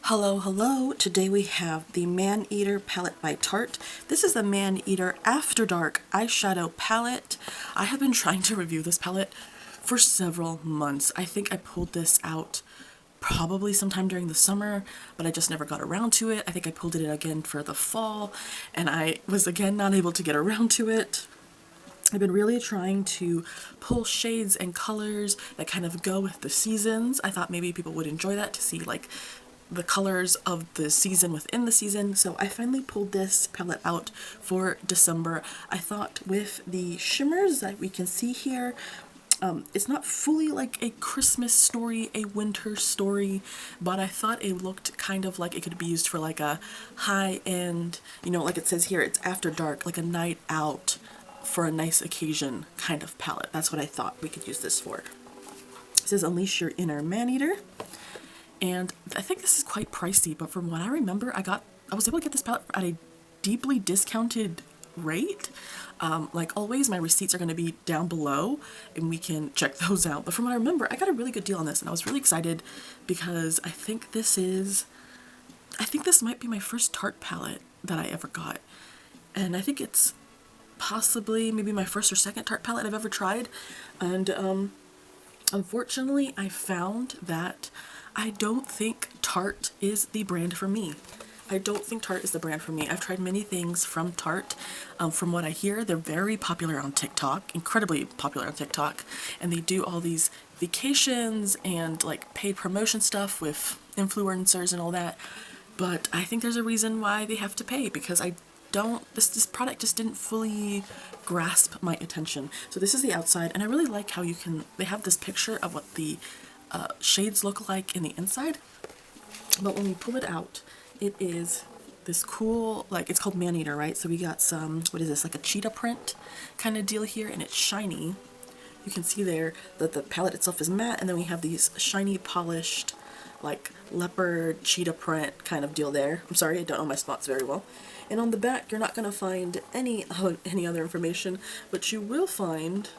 Hello, hello. Today we have the Maneater palette by Tarte. This is the Maneater After Dark eyeshadow palette. I have been trying to review this palette for several months. I think I pulled this out probably sometime during the summer, but I just never got around to it. I think I pulled it again for the fall, and I was again not able to get around to it. I've been really trying to pull shades and colors that kind of go with the seasons. I thought maybe people would enjoy that, to see like the colors of the season within the season. So I finally pulled this palette out for December. I thought with the shimmers that we can see here, it's not fully like a Christmas story, a winter story, but I thought it looked kind of like it could be used for like a high-end, you know, like it says here, it's after dark, like a night out for a nice occasion kind of palette. That's what I thought we could use this for. It says unleash your inner Maneater. And I think this is quite pricey, but from what I remember, I was able to get this palette at a deeply discounted rate. Like always, my receipts are going to be down below and we can check those out. But from what I remember, I got a really good deal on this, and I was really excited because I think this might be my first Tarte palette that I ever got. And I think it's possibly maybe my first or second Tarte palette I've ever tried. And unfortunately, I found that I don't think Tarte is the brand for me. I don't think Tarte is the brand for me. I've tried many things from Tarte. From what I hear, they're very popular on TikTok, incredibly popular on TikTok, and they do all these vacations and like paid promotion stuff with influencers and all that. But I think there's a reason why they have to pay, because this product just didn't fully grasp my attention. So this is the outside, and I really like how they have this picture of what the shades look like in the inside, but when we pull it out, it is this cool, like, it's called Maneater, right? So we got some, what is this, like a cheetah print kind of deal here, and it's shiny. You can see there that the palette itself is matte, and then we have these shiny polished like leopard cheetah print kind of deal there. I'm sorry, I don't know my spots very well. And on the back, you're not going to find any other information, but you will find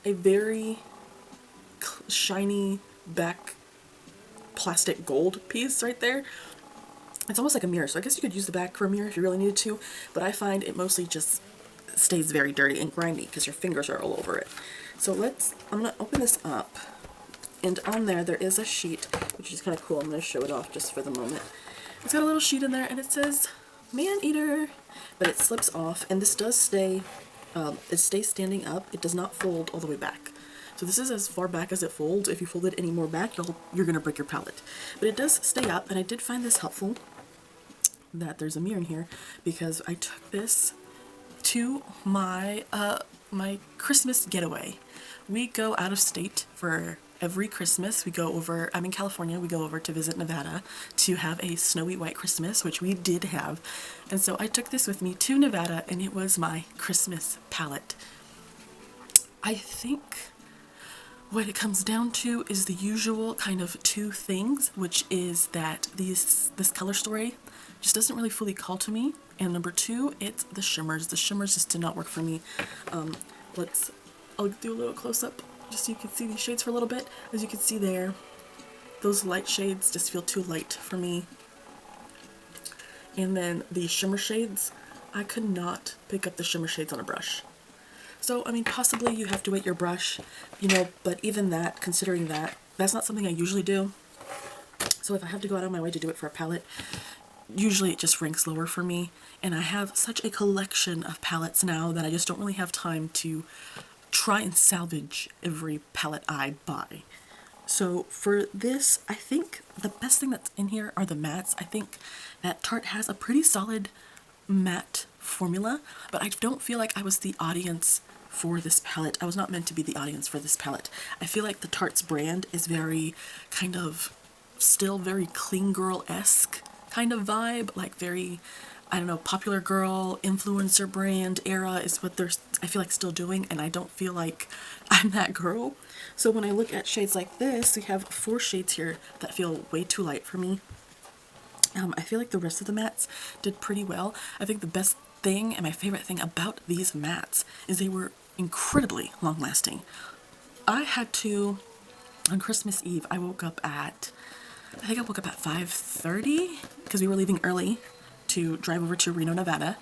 a very shiny back plastic gold piece right there. It's almost like a mirror, so I guess you could use the back for a mirror if you really needed to, but I find it mostly just stays very dirty and grimy because your fingers are all over it. So I'm gonna open this up, and on there is a sheet, which is kind of cool. I'm gonna show it off just for the moment. It's got a little sheet in there, and it says Maneater, but it slips off, and this does stay, it stays standing up. It does not fold all the way back. So this is as far back as it folds. If you fold it any more back, you're going to break your palette. But it does stay up, and I did find this helpful, that there's a mirror in here, because I took this to my my Christmas getaway. We go out of state for every Christmas. We go over, I'm in California, we go over to visit Nevada to have a snowy white Christmas, which we did have. And so I took this with me to Nevada, and it was my Christmas palette. I think what it comes down to is the usual kind of two things, which is that this color story just doesn't really fully call to me, and number two, it's the shimmers. The shimmers just did not work for me. I'll do a little close-up just so you can see these shades for a little bit. As you can see there, those light shades just feel too light for me. And then the shimmer shades, I could not pick up the shimmer shades on a brush. So, I mean, possibly you have to wet your brush, you know, but even that, considering that, that's not something I usually do. So if I have to go out of my way to do it for a palette, usually it just ranks lower for me. And I have such a collection of palettes now that I just don't really have time to try and salvage every palette I buy. So for this, I think the best thing that's in here are the mattes. I think that Tarte has a pretty solid matte formula, but I don't feel like I was the audience for this palette. I was not meant to be the audience for this palette. I feel like the Tarte's brand is very kind of still very clean girl-esque kind of vibe, like very, I don't know, popular girl, influencer brand era is what they're, I feel like, still doing, and I don't feel like I'm that girl. So when I look at shades like this, we have 4 shades here that feel way too light for me. I feel like the rest of the mattes did pretty well. I think the best thing and my favorite thing about these mattes is they were incredibly long-lasting. I had to, on Christmas Eve, I woke up at I think I woke up at 5:30 because we were leaving early to drive over to Reno, Nevada.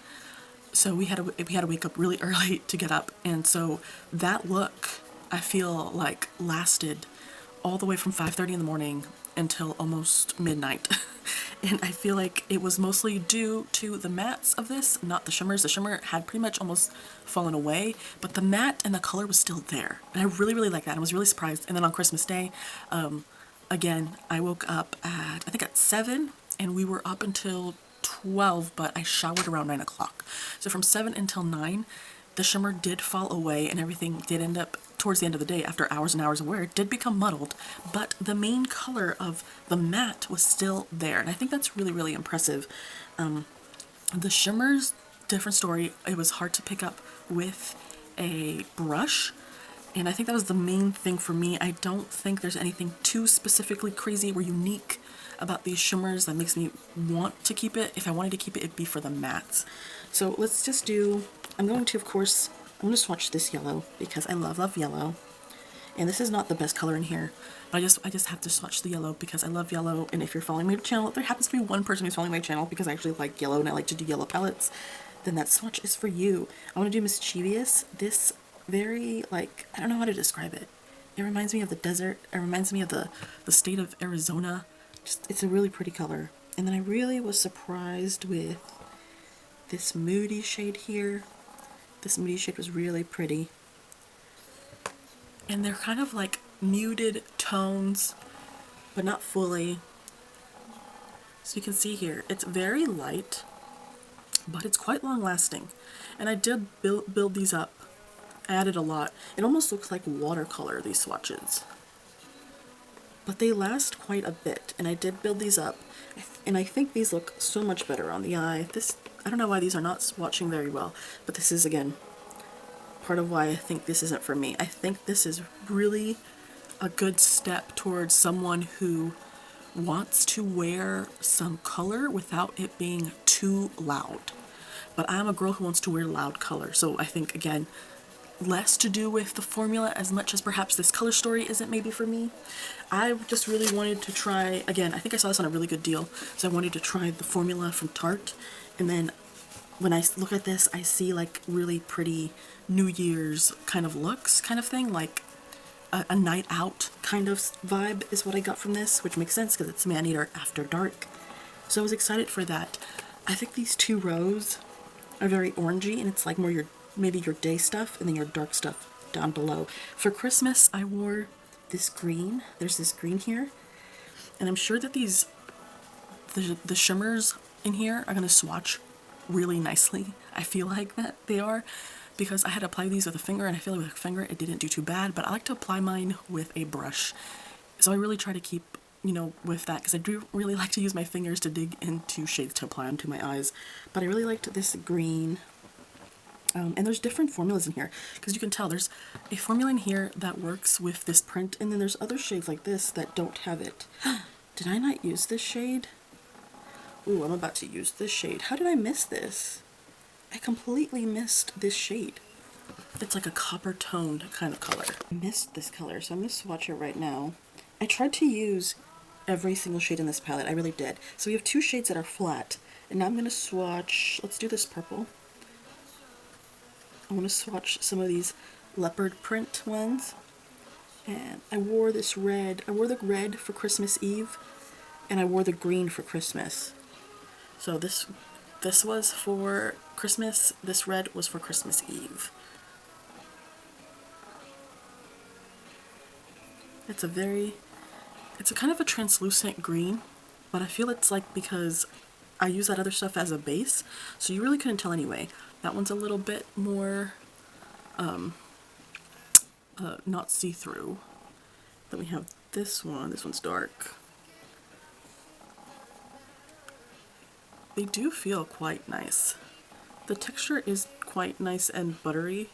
So we had to wake up really early to get up, and so that look I feel like lasted all the way from 5:30 in the morning until almost midnight. And I feel like it was mostly due to the mattes of this, not the shimmers. The shimmer had pretty much almost fallen away, but the matte and the color was still there. And I really, really like that. I was really surprised. And then on Christmas Day, again, I woke up at, I think at 7, and we were up until 12, but I showered around 9 o'clock. So from 7 until 9, the shimmer did fall away and everything did end up towards the end of the day, after hours and hours of wear, it did become muddled, but the main color of the matte was still there, and I think that's really, really impressive. The shimmers, different story. It was hard to pick up with a brush, and I think that was the main thing for me. I don't think there's anything too specifically crazy or unique about these shimmers that makes me want to keep it. If I wanted to keep it, it'd be for the mattes. So let's just do, I'm going to swatch this yellow because I love, love yellow. And this is not the best color in here, but I just have to swatch the yellow because I love yellow. And if you're following my channel, there happens to be one person who's following my channel because I actually like yellow and I like to do yellow palettes, then that swatch is for you. I want to do Mischievous. This very, like, I don't know how to describe it. It reminds me of the desert. It reminds me of the state of Arizona. Just, it's a really pretty color. And then I really was surprised with this Moody shade here. This Moody shade was really pretty. And they're kind of like muted tones, but not fully. So you can see here, it's very light, but it's quite long lasting. And I did build these up. I added a lot. It almost looks like watercolor, these swatches. But they last quite a bit, and I did build these up. And I think these look so much better on the eye. I don't know why these are not swatching very well, but this is, again, part of why I think this isn't for me. I think this is really a good step towards someone who wants to wear some color without it being too loud. But I'm a girl who wants to wear loud color, so I think, again, less to do with the formula as much as perhaps this color story isn't maybe for me. I just really wanted to try, again, I think I saw this on a really good deal, so I wanted to try the formula from Tarte, and then when I look at this, I see like really pretty New Year's kind of looks, kind of thing, like a night out kind of vibe is what I got from this, which makes sense because it's Maneater After Dark. So I was excited for that. I think these two rows are very orangey, and it's like more your, maybe your day stuff and then your dark stuff down below. For Christmas, I wore this green. There's this green here, and I'm sure that the shimmers in here are going to swatch really nicely. I feel like that they are, because I had to apply these with a finger, and I feel like with a finger it didn't do too bad, but I like to apply mine with a brush. So I really try to keep, you know, with that, because I do really like to use my fingers to dig into shades to apply onto my eyes. But I really liked this green. And there's different formulas in here, because you can tell there's a formula in here that works with this print, and then there's other shades like this that don't have it. Did I not use this shade? Ooh, I'm about to use this shade. How did I miss this? I completely missed this shade. It's like a copper toned kind of color. I missed this color, so I'm going to swatch it right now. I tried to use every single shade in this palette. I really did. So we have two shades that are flat, and now I'm going to swatch, let's do this purple. I want to swatch some of these leopard print ones. And I wore this red. I wore the red for Christmas Eve, and I wore the green for Christmas. So this was for Christmas, this red was for Christmas Eve. It's a kind of a translucent green, but I feel it's like because I use that other stuff as a base, so you really couldn't tell anyway. That one's a little bit more not see-through. Then we have this one's dark. They do feel quite nice. The texture is quite nice and buttery.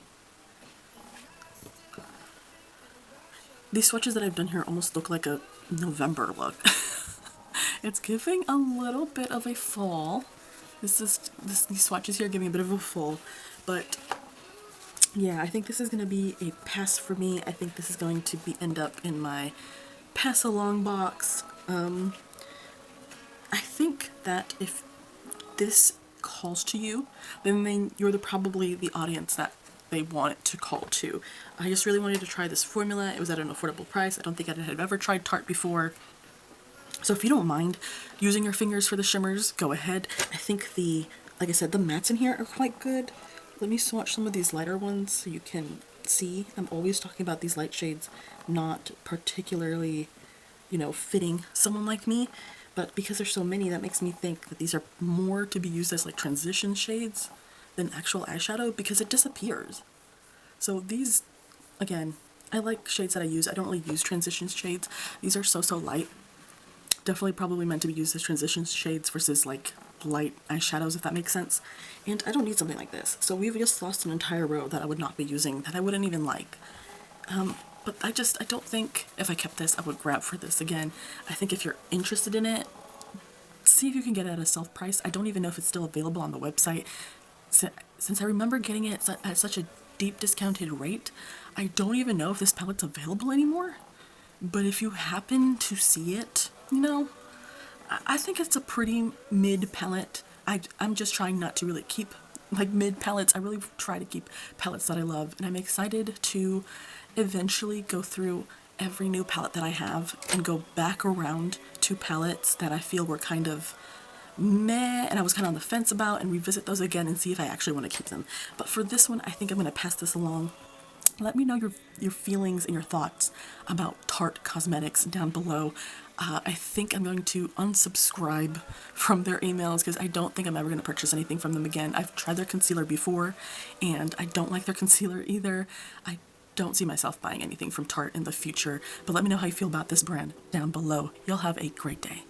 These swatches that I've done here almost look like a November look. It's giving a little bit of a fall. These swatches here give me a bit of a fall, but yeah, I think this is going to be a pass for me. I think this is going to end up in my pass along box. that if this calls to you, then you're probably the audience that they want it to call to. I just really wanted to try this formula. It was at an affordable price. I don't think I had ever tried Tarte before. So if you don't mind using your fingers for the shimmers, go ahead. I think like I said, the mattes in here are quite good. Let me swatch some of these lighter ones so you can see. I'm always talking about these light shades not particularly, fitting someone like me. But because there's so many, that makes me think that these are more to be used as like transition shades than actual eyeshadow because it disappears. So these, again, I like shades that I use. I don't really use transition shades. These are so light. Definitely probably meant to be used as transition shades versus like light eyeshadows, if that makes sense. And I don't need something like this. So we've just lost an entire row that I would not be using, that I wouldn't even like. But I don't think if I kept this, I would grab for this again. I think if you're interested in it, see if you can get it at a self price. I don't even know if it's still available on the website. Since I remember getting it at such a deep discounted rate, I don't even know if this palette's available anymore. But if you happen to see it, I think it's a pretty mid palette. I'm just trying not to really keep like mid palettes. I really try to keep palettes that I love, and I'm excited to eventually go through every new palette that I have and go back around to palettes that I feel were kind of meh and I was kind of on the fence about, and revisit those again and see if I actually want to keep them. But for this one, I think I'm going to pass this along. Let me know your feelings and your thoughts about Tarte Cosmetics down below. I think I'm going to unsubscribe from their emails because I don't think I'm ever going to purchase anything from them again. I've tried their concealer before and I don't like their concealer either. I don't see myself buying anything from Tarte in the future, but let me know how you feel about this brand down below. You'll have a great day.